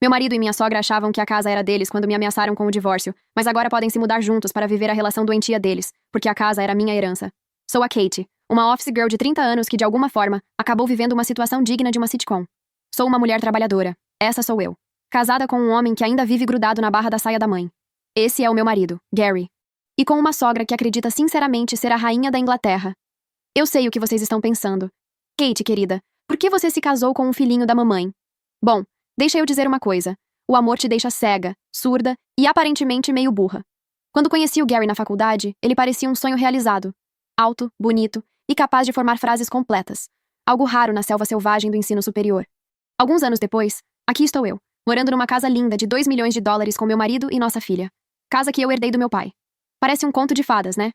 Meu marido e minha sogra achavam que a casa era deles quando me ameaçaram com o divórcio, mas agora podem se mudar juntos para viver a relação doentia deles, porque a casa era minha herança. Sou a Kate, uma office girl de 30 anos que, de alguma forma, acabou vivendo uma situação digna de uma sitcom. Sou uma mulher trabalhadora. Essa sou eu. Casada com um homem que ainda vive grudado na barra da saia da mãe. Esse é o meu marido, Gary. E com uma sogra que acredita sinceramente ser a rainha da Inglaterra. Eu sei o que vocês estão pensando. Kate, querida, por que você se casou com um filhinho da mamãe? Bom, deixa eu dizer uma coisa. O amor te deixa cega, surda e aparentemente meio burra. Quando conheci o Gary na faculdade, ele parecia um sonho realizado. Alto, bonito e capaz de formar frases completas. Algo raro na selva selvagem do ensino superior. Alguns anos depois, aqui estou eu, morando numa casa linda de $2 milhões com meu marido e nossa filha. Casa que eu herdei do meu pai. Parece um conto de fadas, né?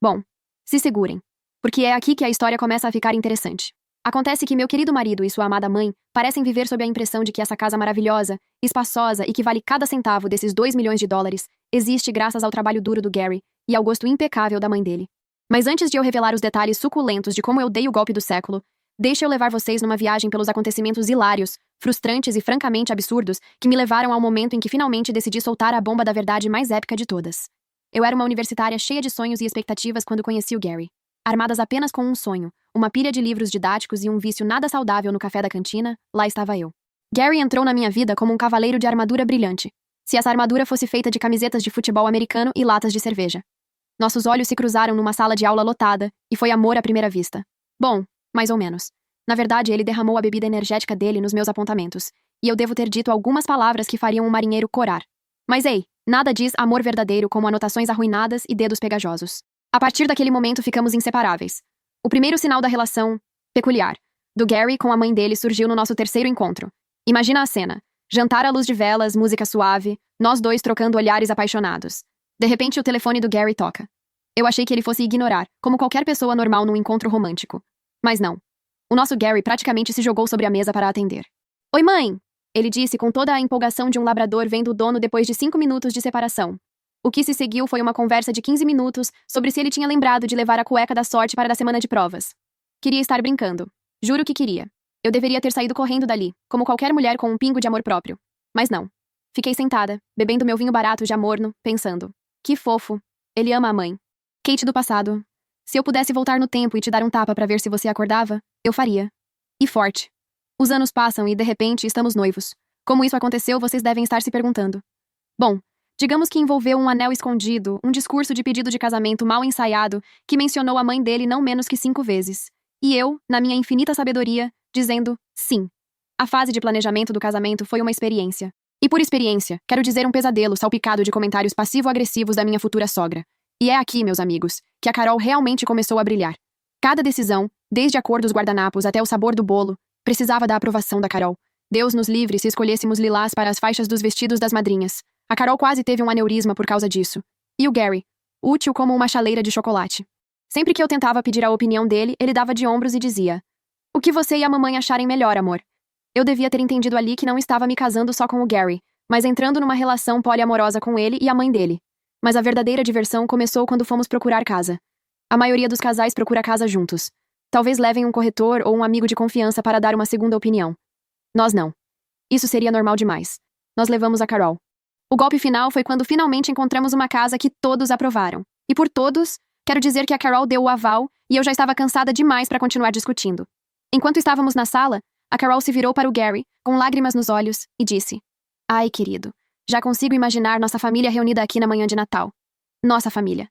Bom, se segurem, porque é aqui que a história começa a ficar interessante. Acontece que meu querido marido e sua amada mãe parecem viver sob a impressão de que essa casa maravilhosa, espaçosa e que vale cada centavo desses $2 milhões existe graças ao trabalho duro do Gary e ao gosto impecável da mãe dele. Mas antes de eu revelar os detalhes suculentos de como eu dei o golpe do século, deixa eu levar vocês numa viagem pelos acontecimentos hilários, frustrantes e francamente absurdos que me levaram ao momento em que finalmente decidi soltar a bomba da verdade mais épica de todas. Eu era uma universitária cheia de sonhos e expectativas quando conheci o Gary. Armadas apenas com um sonho, uma pilha de livros didáticos e um vício nada saudável no café da cantina, lá estava eu. Gary entrou na minha vida como um cavaleiro de armadura brilhante. Se essa armadura fosse feita de camisetas de futebol americano e latas de cerveja. Nossos olhos se cruzaram numa sala de aula lotada, e foi amor à primeira vista. Bom, mais ou menos. Na verdade, ele derramou a bebida energética dele nos meus apontamentos, e eu devo ter dito algumas palavras que fariam um marinheiro corar. Mas ei, nada diz amor verdadeiro como anotações arruinadas e dedos pegajosos. A partir daquele momento ficamos inseparáveis. O primeiro sinal da relação, peculiar, do Gary com a mãe dele surgiu no nosso terceiro encontro. Imagina a cena. Jantar à luz de velas, música suave, nós dois trocando olhares apaixonados. De repente o telefone do Gary toca. Eu achei que ele fosse ignorar, como qualquer pessoa normal num encontro romântico. Mas não. O nosso Gary praticamente se jogou sobre a mesa para atender. Oi, mãe! Ele disse com toda a empolgação de um labrador vendo o dono depois de 5 minutos de separação. O que se seguiu foi uma conversa de 15 minutos sobre se ele tinha lembrado de levar a cueca da sorte para a semana de provas. Queria estar brincando. Juro que queria. Eu deveria ter saído correndo dali, como qualquer mulher com um pingo de amor próprio. Mas não. Fiquei sentada, bebendo meu vinho barato já morno, pensando. Que fofo. Ele ama a mãe. Kate do passado. Se eu pudesse voltar no tempo e te dar um tapa para ver se você acordava, eu faria. E forte. Os anos passam e, de repente, estamos noivos. Como isso aconteceu, vocês devem estar se perguntando. Bom, digamos que envolveu um anel escondido, um discurso de pedido de casamento mal ensaiado que mencionou a mãe dele não menos que 5 vezes. E eu, na minha infinita sabedoria, dizendo sim. A fase de planejamento do casamento foi uma experiência. E por experiência, quero dizer um pesadelo salpicado de comentários passivo-agressivos da minha futura sogra. E é aqui, meus amigos, que a Carol realmente começou a brilhar. Cada decisão, desde a cor dos guardanapos até o sabor do bolo, precisava da aprovação da Carol. Deus nos livre se escolhêssemos lilás para as faixas dos vestidos das madrinhas. A Carol quase teve um aneurisma por causa disso. E o Gary, útil como uma chaleira de chocolate. Sempre que eu tentava pedir a opinião dele, ele dava de ombros e dizia: "O que você e a mamãe acharem melhor, amor?" Eu devia ter entendido ali que não estava me casando só com o Gary, mas entrando numa relação poliamorosa com ele e a mãe dele. Mas a verdadeira diversão começou quando fomos procurar casa. A maioria dos casais procura casa juntos. Talvez levem um corretor ou um amigo de confiança para dar uma segunda opinião. Nós não. Isso seria normal demais. Nós levamos a Carol. O golpe final foi quando finalmente encontramos uma casa que todos aprovaram. E por todos, quero dizer que a Carol deu o aval e eu já estava cansada demais para continuar discutindo. Enquanto estávamos na sala, a Carol se virou para o Gary, com lágrimas nos olhos, e disse: "Ai, querido, já consigo imaginar nossa família reunida aqui na manhã de Natal. Nossa família.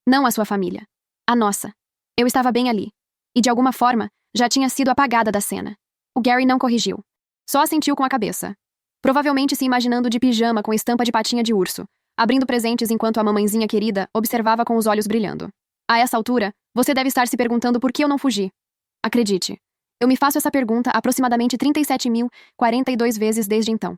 Não a sua família. A nossa." Eu estava bem ali. E de alguma forma, já tinha sido apagada da cena. O Gary não corrigiu. Só assentiu com a cabeça. Provavelmente se imaginando de pijama com estampa de patinha de urso, abrindo presentes enquanto a mamãezinha querida observava com os olhos brilhando. A essa altura, você deve estar se perguntando por que eu não fugi. Acredite, eu me faço essa pergunta aproximadamente 37.042 vezes desde então.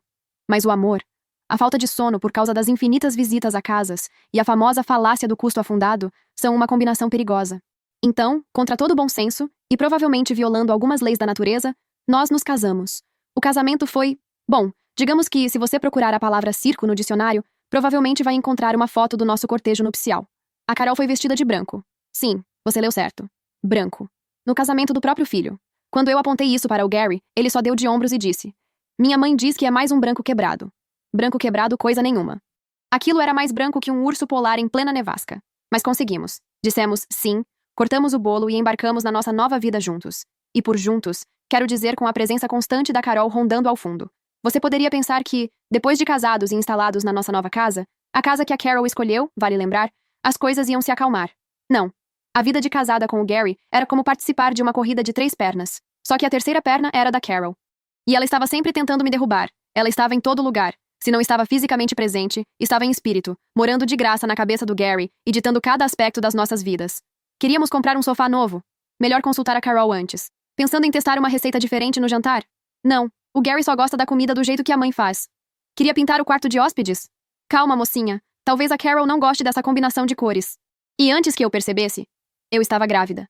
Mas o amor, a falta de sono por causa das infinitas visitas a casas e a famosa falácia do custo afundado são uma combinação perigosa. Então, contra todo bom senso, e provavelmente violando algumas leis da natureza, nós nos casamos. O casamento foi... Bom, digamos que, se você procurar a palavra circo no dicionário, provavelmente vai encontrar uma foto do nosso cortejo nupcial. A Carol foi vestida de branco. Sim, você leu certo. Branco. No casamento do próprio filho. Quando eu apontei isso para o Gary, ele só deu de ombros e disse: Minha mãe diz que é mais um branco quebrado. Branco quebrado coisa nenhuma. Aquilo era mais branco que um urso polar em plena nevasca. Mas conseguimos. Dissemos sim, cortamos o bolo e embarcamos na nossa nova vida juntos. E por juntos, quero dizer com a presença constante da Carol rondando ao fundo. Você poderia pensar que, depois de casados e instalados na nossa nova casa, a casa que a Carol escolheu, vale lembrar, as coisas iam se acalmar. Não. A vida de casada com o Gary era como participar de uma corrida de 3 pernas. Só que a terceira perna era da Carol. E ela estava sempre tentando me derrubar. Ela estava em todo lugar. Se não estava fisicamente presente, estava em espírito, morando de graça na cabeça do Gary e ditando cada aspecto das nossas vidas. Queríamos comprar um sofá novo. Melhor consultar a Carol antes. Pensando em testar uma receita diferente no jantar? Não. O Gary só gosta da comida do jeito que a mãe faz. Queria pintar o quarto de hóspedes? Calma, mocinha. Talvez a Carol não goste dessa combinação de cores. E antes que eu percebesse, eu estava grávida.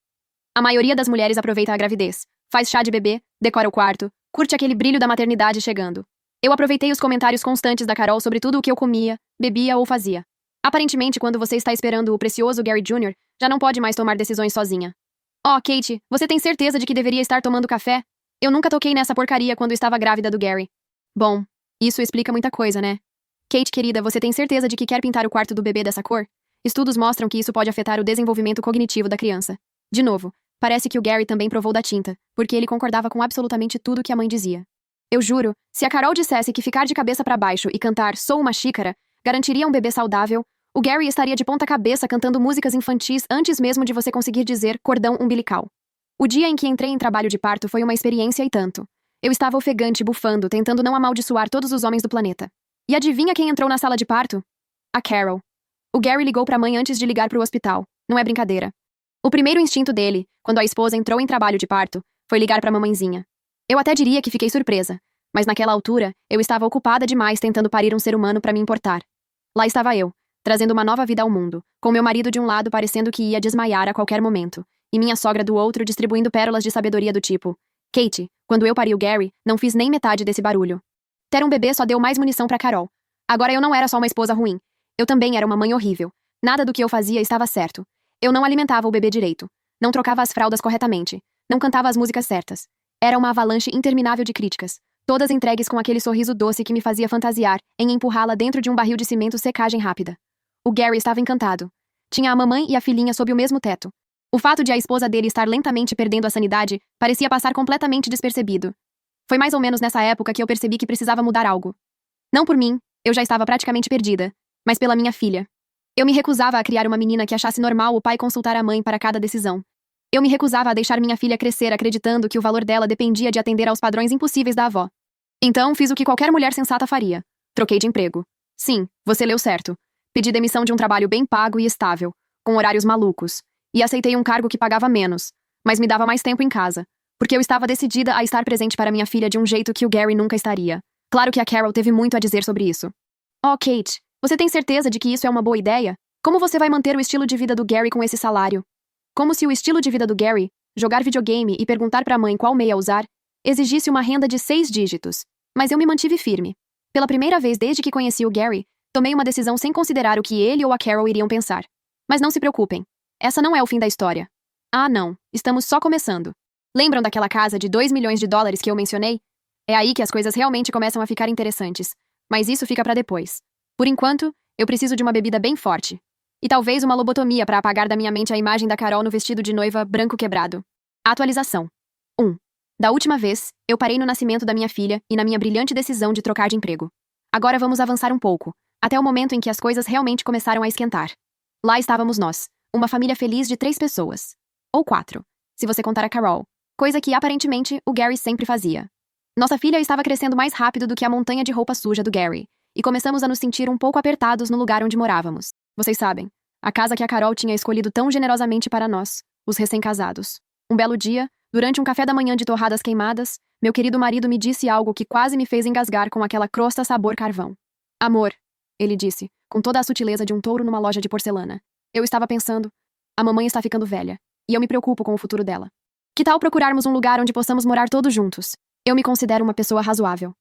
A maioria das mulheres aproveita a gravidez. Faz chá de bebê, decora o quarto, curte aquele brilho da maternidade chegando. Eu aproveitei os comentários constantes da Carol sobre tudo o que eu comia, bebia ou fazia. Aparentemente, quando você está esperando o precioso Gary Jr., já não pode mais tomar decisões sozinha. Oh, Kate, você tem certeza de que deveria estar tomando café? Eu nunca toquei nessa porcaria quando estava grávida do Gary. Bom, isso explica muita coisa, né? Kate, querida, você tem certeza de que quer pintar o quarto do bebê dessa cor? Estudos mostram que isso pode afetar o desenvolvimento cognitivo da criança. De novo, parece que o Gary também provou da tinta, porque ele concordava com absolutamente tudo que a mãe dizia. Eu juro, se a Carol dissesse que ficar de cabeça para baixo e cantar Sou uma xícara garantiria um bebê saudável, o Gary estaria de ponta cabeça cantando músicas infantis antes mesmo de você conseguir dizer cordão umbilical. O dia em que entrei em trabalho de parto foi uma experiência e tanto. Eu estava ofegante, bufando, tentando não amaldiçoar todos os homens do planeta. E adivinha quem entrou na sala de parto? A Carol. O Gary ligou para a mãe antes de ligar para o hospital. Não é brincadeira. O primeiro instinto dele, quando a esposa entrou em trabalho de parto, foi ligar para a mamãezinha. Eu até diria que fiquei surpresa, mas naquela altura, eu estava ocupada demais tentando parir um ser humano para me importar. Lá estava eu, trazendo uma nova vida ao mundo, com meu marido de um lado parecendo que ia desmaiar a qualquer momento, e minha sogra do outro distribuindo pérolas de sabedoria do tipo: Kate, quando eu pari o Gary, não fiz nem metade desse barulho. Ter um bebê só deu mais munição pra Carol. Agora eu não era só uma esposa ruim. Eu também era uma mãe horrível. Nada do que eu fazia estava certo. Eu não alimentava o bebê direito. Não trocava as fraldas corretamente. Não cantava as músicas certas. Era uma avalanche interminável de críticas, todas entregues com aquele sorriso doce que me fazia fantasiar em empurrá-la dentro de um barril de cimento secagem rápida. O Gary estava encantado. Tinha a mamãe e a filhinha sob o mesmo teto. O fato de a esposa dele estar lentamente perdendo a sanidade parecia passar completamente despercebido. Foi mais ou menos nessa época que eu percebi que precisava mudar algo. Não por mim, eu já estava praticamente perdida, mas pela minha filha. Eu me recusava a criar uma menina que achasse normal o pai consultar a mãe para cada decisão. Eu me recusava a deixar minha filha crescer acreditando que o valor dela dependia de atender aos padrões impossíveis da avó. Então, fiz o que qualquer mulher sensata faria. Troquei de emprego. Sim, você leu certo. Pedi demissão de um trabalho bem pago e estável, com horários malucos, e aceitei um cargo que pagava menos, mas me dava mais tempo em casa, porque eu estava decidida a estar presente para minha filha de um jeito que o Gary nunca estaria. Claro que a Carol teve muito a dizer sobre isso. Oh, Kate, você tem certeza de que isso é uma boa ideia? Como você vai manter o estilo de vida do Gary com esse salário? Como se o estilo de vida do Gary, jogar videogame e perguntar para a mãe qual meia usar, exigisse uma renda de 6 dígitos. Mas eu me mantive firme. Pela primeira vez desde que conheci o Gary, tomei uma decisão sem considerar o que ele ou a Carol iriam pensar. Mas não se preocupem. Essa não é o fim da história. Ah, não. Estamos só começando. Lembram daquela casa de 2 milhões de dólares que eu mencionei? É aí que as coisas realmente começam a ficar interessantes. Mas isso fica para depois. Por enquanto, eu preciso de uma bebida bem forte. E talvez uma lobotomia para apagar da minha mente a imagem da Carol no vestido de noiva branco quebrado. Atualização. 1. Da última vez, eu parei no nascimento da minha filha e na minha brilhante decisão de trocar de emprego. Agora vamos avançar um pouco, até o momento em que as coisas realmente começaram a esquentar. Lá estávamos nós, uma família feliz de 3 pessoas. Ou 4, se você contar a Carol. Coisa que, aparentemente, o Gary sempre fazia. Nossa filha estava crescendo mais rápido do que a montanha de roupa suja do Gary, e começamos a nos sentir um pouco apertados no lugar onde morávamos. Vocês sabem, a casa que a Carol tinha escolhido tão generosamente para nós, os recém-casados. Um belo dia, durante um café da manhã de torradas queimadas, meu querido marido me disse algo que quase me fez engasgar com aquela crosta sabor carvão. Amor, ele disse, com toda a sutileza de um touro numa loja de porcelana. Eu estava pensando, a mamãe está ficando velha, e eu me preocupo com o futuro dela. Que tal procurarmos um lugar onde possamos morar todos juntos? Eu me considero uma pessoa razoável.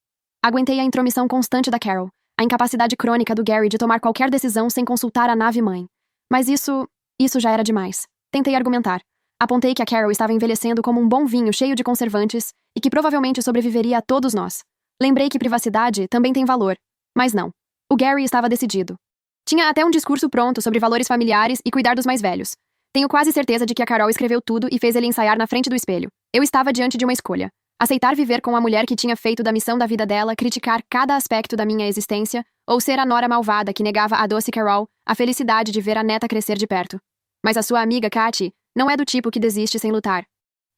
Aguentei a intromissão constante da Carol, a incapacidade crônica do Gary de tomar qualquer decisão sem consultar a nave-mãe. Mas isso já era demais. Tentei argumentar. Apontei que a Carol estava envelhecendo como um bom vinho cheio de conservantes e que provavelmente sobreviveria a todos nós. Lembrei que privacidade também tem valor. Mas não. O Gary estava decidido. Tinha até um discurso pronto sobre valores familiares e cuidar dos mais velhos. Tenho quase certeza de que a Carol escreveu tudo e fez ele ensaiar na frente do espelho. Eu estava diante de uma escolha. Aceitar viver com a mulher que tinha feito da missão da vida dela criticar cada aspecto da minha existência, ou ser a nora malvada que negava à doce Carol a felicidade de ver a neta crescer de perto. Mas a sua amiga, Katy, não é do tipo que desiste sem lutar.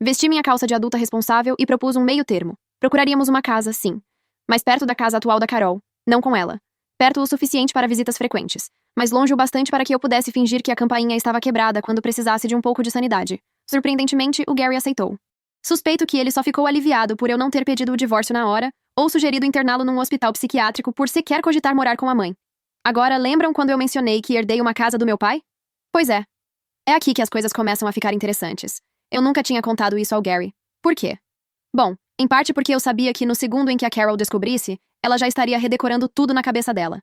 Vesti minha calça de adulta responsável e propus um meio termo. Procuraríamos uma casa, sim. Mas perto da casa atual da Carol, não com ela. Perto o suficiente para visitas frequentes, mas longe o bastante para que eu pudesse fingir que a campainha estava quebrada quando precisasse de um pouco de sanidade. Surpreendentemente, o Gary aceitou. Suspeito que ele só ficou aliviado por eu não ter pedido o divórcio na hora, ou sugerido interná-lo num hospital psiquiátrico por sequer cogitar morar com a mãe. Agora, lembram quando eu mencionei que herdei uma casa do meu pai? Pois é. É aqui que as coisas começam a ficar interessantes. Eu nunca tinha contado isso ao Gary. Por quê? Bom, em parte porque eu sabia que no segundo em que a Carol descobrisse, ela já estaria redecorando tudo na cabeça dela.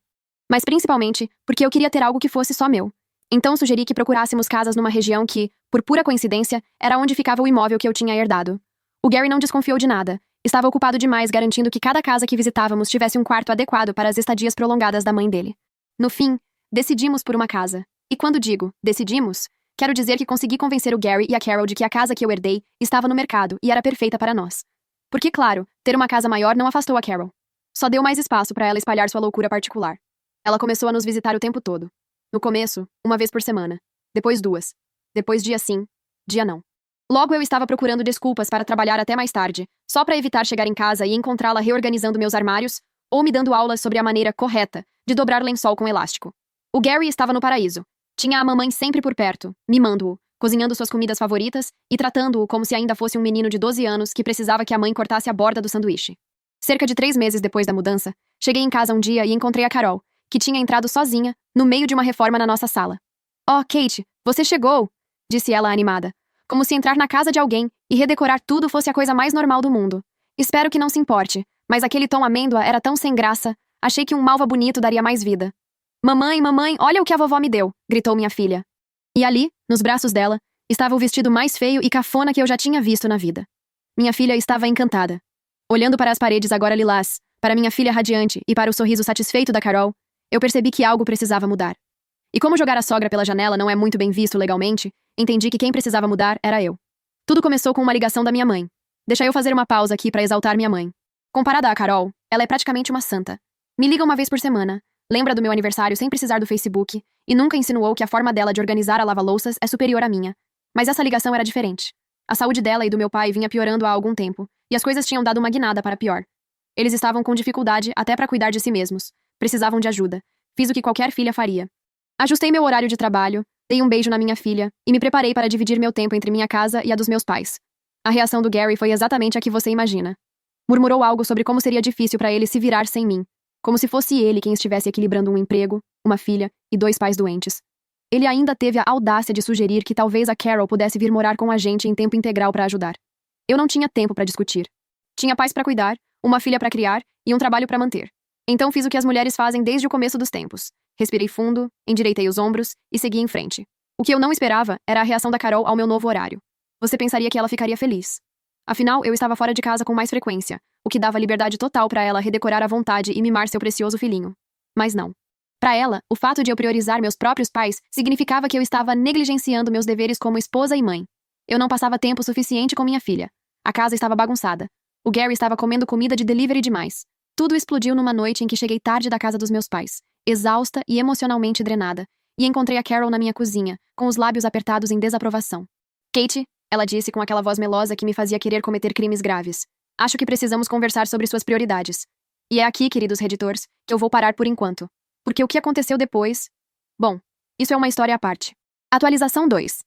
Mas principalmente porque eu queria ter algo que fosse só meu. Então sugeri que procurássemos casas numa região que, por pura coincidência, era onde ficava o imóvel que eu tinha herdado. O Gary não desconfiou de nada. Estava ocupado demais garantindo que cada casa que visitávamos tivesse um quarto adequado para as estadias prolongadas da mãe dele. No fim, decidimos por uma casa. E quando digo decidimos, quero dizer que consegui convencer o Gary e a Carol de que a casa que eu herdei estava no mercado e era perfeita para nós. Porque, claro, ter uma casa maior não afastou a Carol. Só deu mais espaço para ela espalhar sua loucura particular. Ela começou a nos visitar o tempo todo. No começo, uma vez por semana. Depois 2. Depois dia sim, dia não. Logo eu estava procurando desculpas para trabalhar até mais tarde, só para evitar chegar em casa e encontrá-la reorganizando meus armários, ou me dando aulas sobre a maneira correta de dobrar lençol com elástico. O Gary estava no paraíso. Tinha a mamãe sempre por perto, mimando-o, cozinhando suas comidas favoritas e tratando-o como se ainda fosse um menino de 12 anos que precisava que a mãe cortasse a borda do sanduíche. Cerca de 3 meses depois da mudança, cheguei em casa um dia e encontrei a Carol, que tinha entrado sozinha, no meio de uma reforma na nossa sala. "Oh, Kate, você chegou!" disse ela animada, como se entrar na casa de alguém e redecorar tudo fosse a coisa mais normal do mundo. Espero que não se importe, mas aquele tom amêndoa era tão sem graça, achei que um malva bonito daria mais vida. Mamãe, mamãe, olha o que a vovó me deu!" gritou minha filha. E ali, nos braços dela, estava o vestido mais feio e cafona que eu já tinha visto na vida. Minha filha estava encantada. Olhando para as paredes agora lilás, para minha filha radiante e para o sorriso satisfeito da Carol, eu percebi que algo precisava mudar. E como jogar a sogra pela janela não é muito bem visto legalmente, entendi que quem precisava mudar era eu. Tudo começou com uma ligação da minha mãe. Deixa eu fazer uma pausa aqui para exaltar minha mãe. Comparada à Carol, ela é praticamente uma santa. Me liga uma vez por semana, lembra do meu aniversário sem precisar do Facebook, e nunca insinuou que a forma dela de organizar a lava-louças é superior à minha. Mas essa ligação era diferente. A saúde dela e do meu pai vinha piorando há algum tempo, e as coisas tinham dado uma guinada para pior. Eles estavam com dificuldade até para cuidar de si mesmos. Precisavam de ajuda. Fiz o que qualquer filha faria. Ajustei meu horário de trabalho, dei um beijo na minha filha e me preparei para dividir meu tempo entre minha casa e a dos meus pais. A reação do Gary foi exatamente a que você imagina. Murmurou algo sobre como seria difícil para ele se virar sem mim, como se fosse ele quem estivesse equilibrando um emprego, uma filha e 2 pais doentes. Ele ainda teve a audácia de sugerir que talvez a Carol pudesse vir morar com a gente em tempo integral para ajudar. Eu não tinha tempo para discutir. Tinha pais para cuidar, uma filha para criar e um trabalho para manter. Então fiz o que as mulheres fazem desde o começo dos tempos. Respirei fundo, endireitei os ombros e segui em frente. O que eu não esperava era a reação da Carol ao meu novo horário. Você pensaria que ela ficaria feliz. Afinal, eu estava fora de casa com mais frequência, o que dava liberdade total para ela redecorar à vontade e mimar seu precioso filhinho. Mas não. Para ela, o fato de eu priorizar meus próprios pais significava que eu estava negligenciando meus deveres como esposa e mãe. Eu não passava tempo suficiente com minha filha. A casa estava bagunçada. O Gary estava comendo comida de delivery demais. Tudo explodiu numa noite em que cheguei tarde da casa dos meus pais, exausta e emocionalmente drenada, e encontrei a Carol na minha cozinha, com os lábios apertados em desaprovação. "Kate", ela disse com aquela voz melosa que me fazia querer cometer crimes graves. "Acho que precisamos conversar sobre suas prioridades. E é aqui, queridos reditores, que eu vou parar por enquanto. Porque o que aconteceu depois... Bom, isso é uma história à parte. Atualização 2.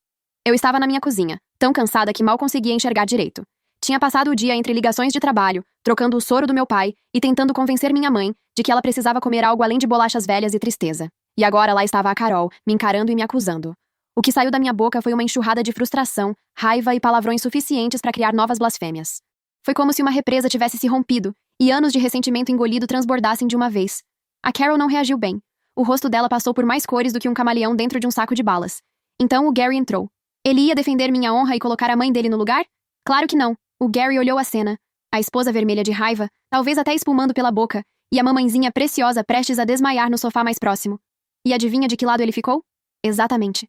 Eu estava na minha cozinha, tão cansada que mal conseguia enxergar direito. Tinha passado o dia entre ligações de trabalho, trocando o soro do meu pai e tentando convencer minha mãe de que ela precisava comer algo além de bolachas velhas e tristeza. E agora lá estava a Carol, me encarando e me acusando. O que saiu da minha boca foi uma enxurrada de frustração, raiva e palavrões suficientes para criar novas blasfêmias. Foi como se uma represa tivesse se rompido e anos de ressentimento engolido transbordassem de uma vez. A Carol não reagiu bem. O rosto dela passou por mais cores do que um camaleão dentro de um saco de balas. Então o Gary entrou. Ele ia defender minha honra e colocar a mãe dele no lugar? Claro que não. O Gary olhou a cena. A esposa vermelha de raiva, talvez até espumando pela boca, e a mamãezinha preciosa prestes a desmaiar no sofá mais próximo. E adivinha de que lado ele ficou? Exatamente.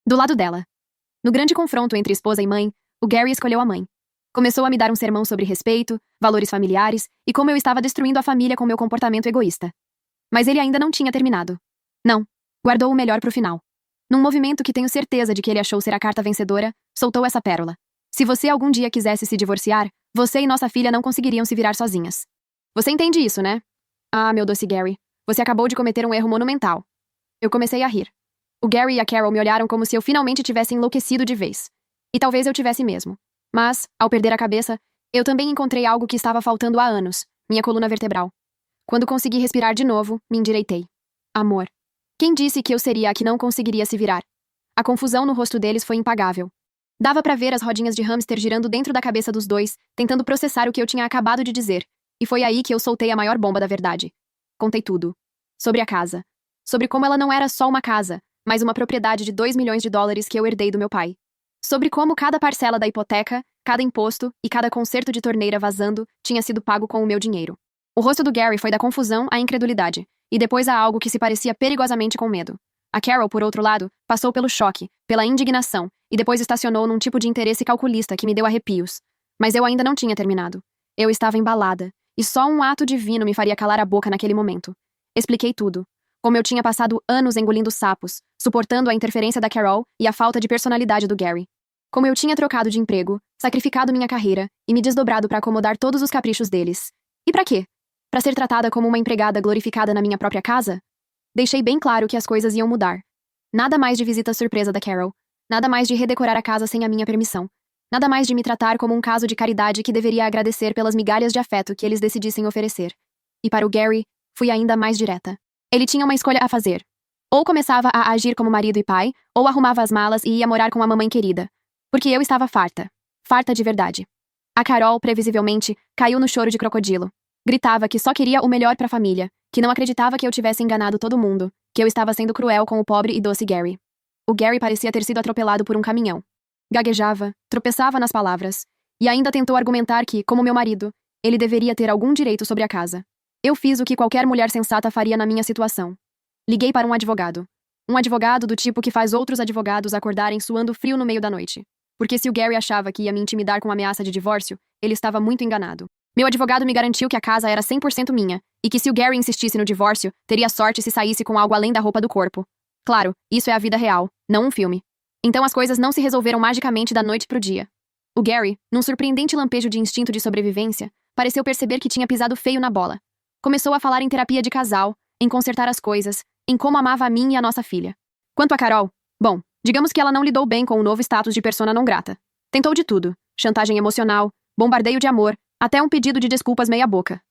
Do lado dela. No grande confronto entre esposa e mãe, o Gary escolheu a mãe. Começou a me dar um sermão sobre respeito, valores familiares e como eu estava destruindo a família com meu comportamento egoísta. Mas ele ainda não tinha terminado. Não. Guardou o melhor pro final. Num movimento que tenho certeza de que ele achou ser a carta vencedora, soltou essa pérola. Se você algum dia quisesse se divorciar, você e nossa filha não conseguiriam se virar sozinhas. Você entende isso, né? Ah, meu doce Gary. Você acabou de cometer um erro monumental. Eu comecei a rir. O Gary e a Carol me olharam como se eu finalmente tivesse enlouquecido de vez. E talvez eu tivesse mesmo. Mas, ao perder a cabeça, eu também encontrei algo que estava faltando há anos, minha coluna vertebral. Quando consegui respirar de novo, me endireitei. Amor. Quem disse que eu seria a que não conseguiria se virar? A confusão no rosto deles foi impagável. Dava pra ver as rodinhas de hamster girando dentro da cabeça dos dois, tentando processar o que eu tinha acabado de dizer. E foi aí que eu soltei a maior bomba da verdade. Contei tudo. Sobre a casa. Sobre como ela não era só uma casa, mas uma propriedade de 2 milhões de dólares que eu herdei do meu pai. Sobre como cada parcela da hipoteca, cada imposto e cada conserto de torneira vazando tinha sido pago com o meu dinheiro. O rosto do Gary foi da confusão à incredulidade, e depois a algo que se parecia perigosamente com medo. A Carol, por outro lado, passou pelo choque, pela indignação, e depois estacionou num tipo de interesse calculista que me deu arrepios. Mas eu ainda não tinha terminado. Eu estava embalada, e só um ato divino me faria calar a boca naquele momento. Expliquei tudo. Como eu tinha passado anos engolindo sapos, suportando a interferência da Carol e a falta de personalidade do Gary. Como eu tinha trocado de emprego, sacrificado minha carreira e me desdobrado para acomodar todos os caprichos deles. E pra quê? Pra ser tratada como uma empregada glorificada na minha própria casa? Deixei bem claro que as coisas iam mudar. Nada mais de visita surpresa da Carol. Nada mais de redecorar a casa sem a minha permissão. Nada mais de me tratar como um caso de caridade que deveria agradecer pelas migalhas de afeto que eles decidissem oferecer. E para o Gary, fui ainda mais direta. Ele tinha uma escolha a fazer. Ou começava a agir como marido e pai, ou arrumava as malas e ia morar com a mamãe querida. Porque eu estava farta. Farta de verdade. A Carol, previsivelmente, caiu no choro de crocodilo. Gritava que só queria o melhor para a família, que não acreditava que eu tivesse enganado todo mundo, que eu estava sendo cruel com o pobre e doce Gary. O Gary parecia ter sido atropelado por um caminhão. Gaguejava, tropeçava nas palavras, e ainda tentou argumentar que, como meu marido, ele deveria ter algum direito sobre a casa. Eu fiz o que qualquer mulher sensata faria na minha situação. Liguei para um advogado. Um advogado do tipo que faz outros advogados acordarem suando frio no meio da noite. Porque se o Gary achava que ia me intimidar com ameaça de divórcio, ele estava muito enganado. Meu advogado me garantiu que a casa era 100% minha, e que se o Gary insistisse no divórcio, teria sorte se saísse com algo além da roupa do corpo. Claro, isso é a vida real, não um filme. Então as coisas não se resolveram magicamente da noite pro dia. O Gary, num surpreendente lampejo de instinto de sobrevivência, pareceu perceber que tinha pisado feio na bola. Começou a falar em terapia de casal, em consertar as coisas, em como amava a mim e a nossa filha. Quanto a Carol, bom, digamos que ela não lidou bem com o novo status de persona não grata. Tentou de tudo, chantagem emocional, bombardeio de amor, até um pedido de desculpas meia boca.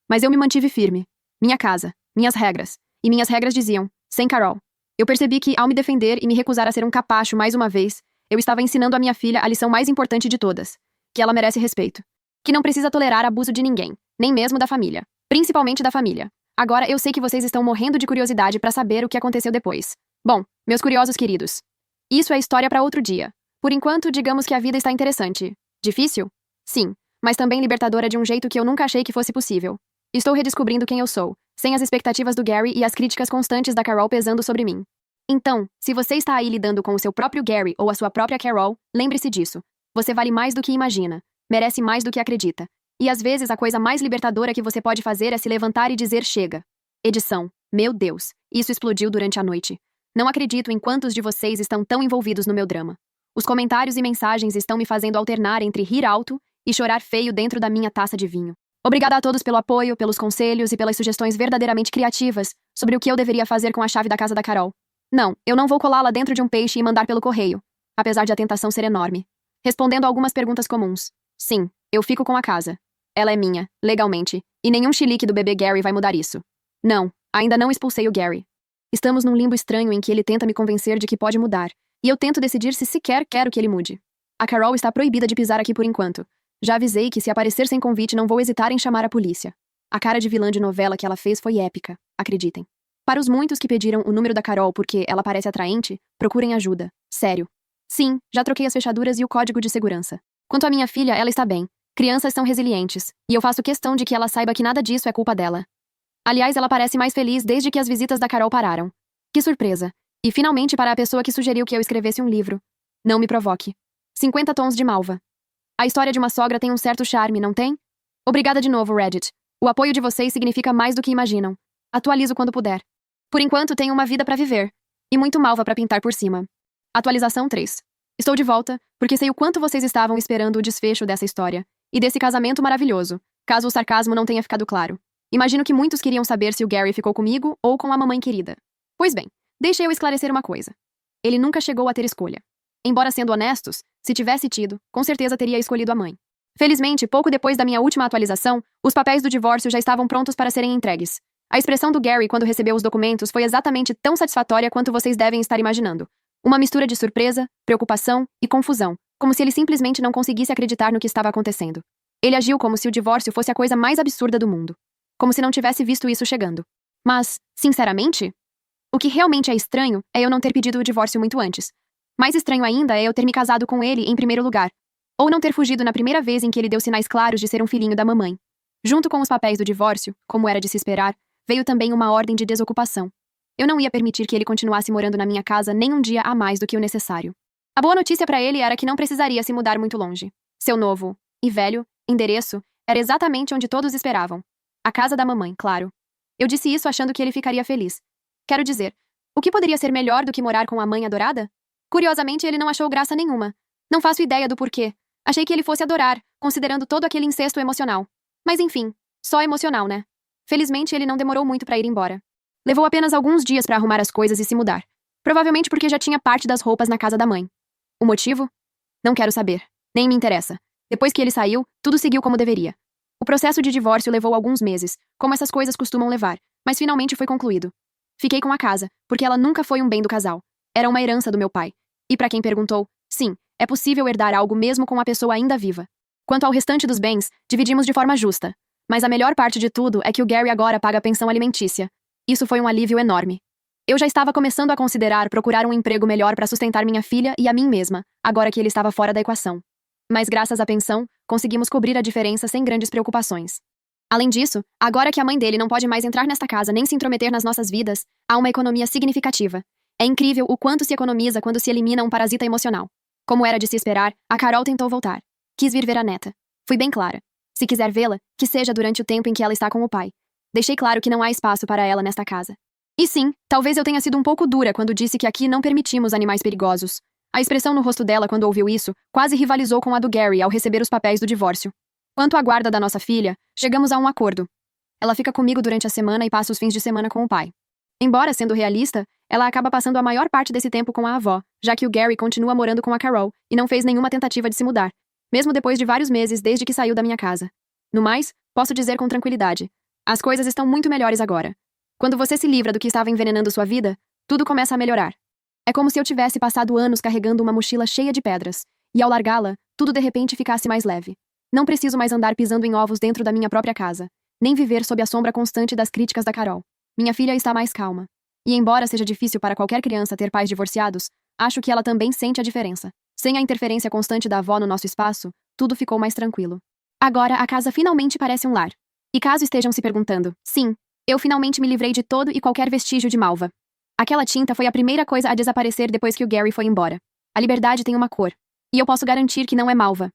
Mas eu me mantive firme. Minha casa, minhas regras. E minhas regras diziam, sem Carol. Eu percebi que, ao me defender e me recusar a ser um capacho mais uma vez, eu estava ensinando à minha filha a lição mais importante de todas. Que ela merece respeito. Que não precisa tolerar abuso de ninguém, nem mesmo da família. Principalmente da família. Agora eu sei que vocês estão morrendo de curiosidade para saber o que aconteceu depois. Bom, meus curiosos queridos. Isso é história para outro dia. Por enquanto, digamos que a vida está interessante. Difícil? Sim. Mas também libertadora de um jeito que eu nunca achei que fosse possível. Estou redescobrindo quem eu sou, sem as expectativas do Gary e as críticas constantes da Carol pesando sobre mim. Então, se você está aí lidando com o seu próprio Gary ou a sua própria Carol, lembre-se disso. Você vale mais do que imagina, merece mais do que acredita. E às vezes a coisa mais libertadora que você pode fazer é se levantar e dizer chega. Edição. Meu Deus, isso explodiu durante a noite. Não acredito em quantos de vocês estão tão envolvidos no meu drama. Os comentários e mensagens estão me fazendo alternar entre rir alto e chorar feio dentro da minha taça de vinho. Obrigada a todos pelo apoio, pelos conselhos e pelas sugestões verdadeiramente criativas sobre o que eu deveria fazer com a chave da casa da Carol. Não, eu não vou colá-la dentro de um peixe e mandar pelo correio, apesar de a tentação ser enorme. Respondendo a algumas perguntas comuns. Sim, eu fico com a casa. Ela é minha, legalmente, e nenhum chilique do bebê Gary vai mudar isso. Não, ainda não expulsei o Gary. Estamos num limbo estranho em que ele tenta me convencer de que pode mudar, e eu tento decidir se sequer quero que ele mude. A Carol está proibida de pisar aqui por enquanto. Já avisei que se aparecer sem convite não vou hesitar em chamar a polícia. A cara de vilã de novela que ela fez foi épica, acreditem. Para os muitos que pediram o número da Carol porque ela parece atraente, procurem ajuda. Sério. Sim, já troquei as fechaduras e o código de segurança. Quanto à minha filha, ela está bem. Crianças são resilientes, e eu faço questão de que ela saiba que nada disso é culpa dela. Aliás, ela parece mais feliz desde que as visitas da Carol pararam. Que surpresa! E finalmente para a pessoa que sugeriu que eu escrevesse um livro. Não me provoque. 50 tons de malva. A história de uma sogra tem um certo charme, não tem? Obrigada de novo, Reddit. O apoio de vocês significa mais do que imaginam. Atualizo quando puder. Por enquanto, tenho uma vida pra viver. E muito malva pra pintar por cima. Atualização 3. Estou de volta, porque sei o quanto vocês estavam esperando o desfecho dessa história. E desse casamento maravilhoso, caso o sarcasmo não tenha ficado claro. Imagino que muitos queriam saber se o Gary ficou comigo ou com a mamãe querida. Pois bem, deixe eu esclarecer uma coisa. Ele nunca chegou a ter escolha. Embora sendo honestos, se tivesse tido, com certeza teria escolhido a mãe. Felizmente, pouco depois da minha última atualização, os papéis do divórcio já estavam prontos para serem entregues. A expressão do Gary quando recebeu os documentos foi exatamente tão satisfatória quanto vocês devem estar imaginando. Uma mistura de surpresa, preocupação e confusão, como se ele simplesmente não conseguisse acreditar no que estava acontecendo. Ele agiu como se o divórcio fosse a coisa mais absurda do mundo. Como se não tivesse visto isso chegando. Mas, sinceramente, o que realmente é estranho é eu não ter pedido o divórcio muito antes. Mais estranho ainda é eu ter me casado com ele em primeiro lugar. Ou não ter fugido na primeira vez em que ele deu sinais claros de ser um filhinho da mamãe. Junto com os papéis do divórcio, como era de se esperar, veio também uma ordem de desocupação. Eu não ia permitir que ele continuasse morando na minha casa nem um dia a mais do que o necessário. A boa notícia para ele era que não precisaria se mudar muito longe. Seu novo, e velho, endereço era exatamente onde todos esperavam. A casa da mamãe, claro. Eu disse isso achando que ele ficaria feliz. Quero dizer, o que poderia ser melhor do que morar com a mãe adorada? Curiosamente, ele não achou graça nenhuma. Não faço ideia do porquê. Achei que ele fosse adorar, considerando todo aquele incesto emocional. Mas enfim, só emocional, né? Felizmente, ele não demorou muito para ir embora. Levou apenas alguns dias para arrumar as coisas e se mudar. Provavelmente porque já tinha parte das roupas na casa da mãe. O motivo? Não quero saber. Nem me interessa. Depois que ele saiu, tudo seguiu como deveria. O processo de divórcio levou alguns meses, como essas coisas costumam levar, mas finalmente foi concluído. Fiquei com a casa, porque ela nunca foi um bem do casal. Era uma herança do meu pai. E para quem perguntou, sim, é possível herdar algo mesmo com a pessoa ainda viva. Quanto ao restante dos bens, dividimos de forma justa. Mas a melhor parte de tudo é que o Gary agora paga a pensão alimentícia. Isso foi um alívio enorme. Eu já estava começando a considerar procurar um emprego melhor para sustentar minha filha e a mim mesma, agora que ele estava fora da equação. Mas graças à pensão, conseguimos cobrir a diferença sem grandes preocupações. Além disso, agora que a mãe dele não pode mais entrar nesta casa nem se intrometer nas nossas vidas, há uma economia significativa. É incrível o quanto se economiza quando se elimina um parasita emocional. Como era de se esperar, a Carol tentou voltar. Quis vir ver a neta. Fui bem clara. Se quiser vê-la, que seja durante o tempo em que ela está com o pai. Deixei claro que não há espaço para ela nesta casa. E sim, talvez eu tenha sido um pouco dura quando disse que aqui não permitimos animais perigosos. A expressão no rosto dela quando ouviu isso quase rivalizou com a do Gary ao receber os papéis do divórcio. Quanto à guarda da nossa filha, chegamos a um acordo. Ela fica comigo durante a semana e passa os fins de semana com o pai. Embora sendo realista, ela acaba passando a maior parte desse tempo com a avó, já que o Gary continua morando com a Carol e não fez nenhuma tentativa de se mudar, mesmo depois de vários meses desde que saiu da minha casa. No mais, posso dizer com tranquilidade, as coisas estão muito melhores agora. Quando você se livra do que estava envenenando sua vida, tudo começa a melhorar. É como se eu tivesse passado anos carregando uma mochila cheia de pedras, e ao largá-la, tudo de repente ficasse mais leve. Não preciso mais andar pisando em ovos dentro da minha própria casa, nem viver sob a sombra constante das críticas da Carol. Minha filha está mais calma. E embora seja difícil para qualquer criança ter pais divorciados, acho que ela também sente a diferença. Sem a interferência constante da avó no nosso espaço, tudo ficou mais tranquilo. Agora a casa finalmente parece um lar. E caso estejam se perguntando, sim, eu finalmente me livrei de todo e qualquer vestígio de malva. Aquela tinta foi a primeira coisa a desaparecer depois que o Gary foi embora. A liberdade tem uma cor. E eu posso garantir que não é malva.